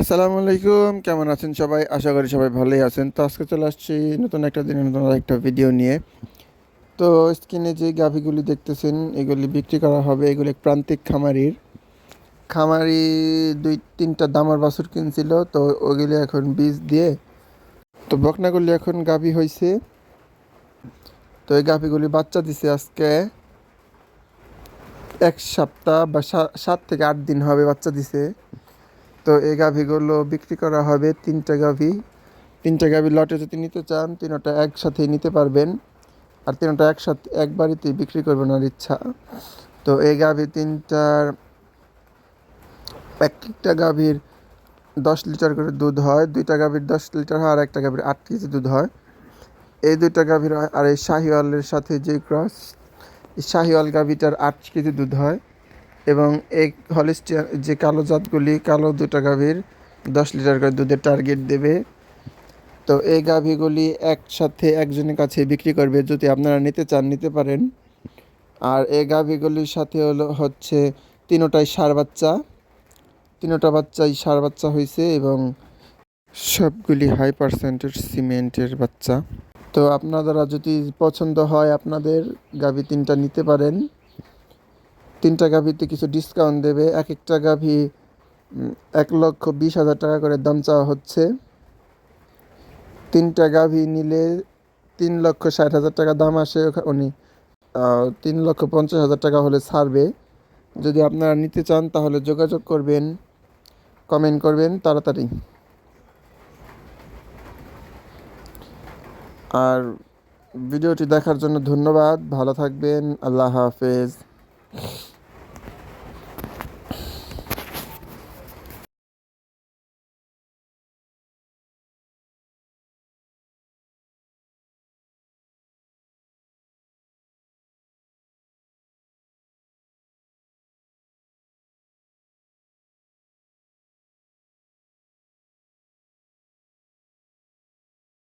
আসসালামু আলাইকুম, কেমন আছেন সবাই? আশা করি সবাই ভালোই আছেন। তো আজকে চলে আসছি নতুন একটা দিনে নতুন একটা ভিডিও নিয়ে। তো স্ক্রিনে যে গাভীগুলি দেখতেছেন এগুলি বিক্রি করা হবে। এগুলি এক প্রান্তিক খামারির। খামারি দুই তিনটা দামার বাছুর কিনছিল, তো ওগুলি এখন বীজ দিয়ে তো বকনাগুলি এখন গাভী হয়েছে। তো এই গাভীগুলি বাচ্চা দিছে আজকে 1 সপ্তাহ বা 7 থেকে 8 দিন হবে বাচ্চা দিছে। তো এই গাভীগুলো বিক্রি করা হবে। তিনটা গাভী লটে যদি নিতে চান তিনটা একসাথেই নিতে পারবেন, আর তিনটা একসাথে একবারেতেই বিক্রি করবেন আর ইচ্ছা। তো এই গাভী তিনটার একটা গাভীর 10 লিটার করে দুধ হয়, দুইটা গাভীর 10 লিটার হয়, আর একটা গাভীর 8 কেজি দুধ হয়। এই দুইটা গাভীর হয়, আর এই শাহিওয়ালের সাথে যে ক্রস, এই শাহিওয়াল গাভীটার 8 কেজি দুধ হয়। এবং এই হলিস্টিয়ান যে কালো জাতগুলি, কালো দুটা গাভীর 10 লিটার করে দুধের টার্গেট দেবে। তো এই গাভীগুলি একসাথে একজনের কাছে বিক্রি করবে, যদি আপনারা নিতে চান নিতে পারেন। আর এই গাভীগুলির সাথে হচ্ছে তিনোটাই ষাঁড় বাচ্চা, তিনোটা বাচ্চাই ষাঁড় বাচ্চা হয়েছে, এবং সবগুলি হাই পার্সেন্টের সিমেন্টের বাচ্চা। তো আপনারা যদি পছন্দ হয় আপনাদের গাভী তিনটা নিতে পারেন। তিনটা গাভীতে কিছু ডিসকাউন্ট দেবে। এক একটা গাভী 1,20,000 টাকা করে দাম চাওয়া হচ্ছে। তিনটা গাভী নিলে 3,60,000 টাকা দাম আসে। উনি 3,50,000 টাকা হলে ছাড়বে। যদি আপনারা নিতে চান তাহলে যোগাযোগ করবেন, কমেন্ট করবেন তাড়াতাড়ি। আর ভিডিওটি দেখার জন্য ধন্যবাদ। ভালো থাকবেন। আল্লাহ হাফেজ।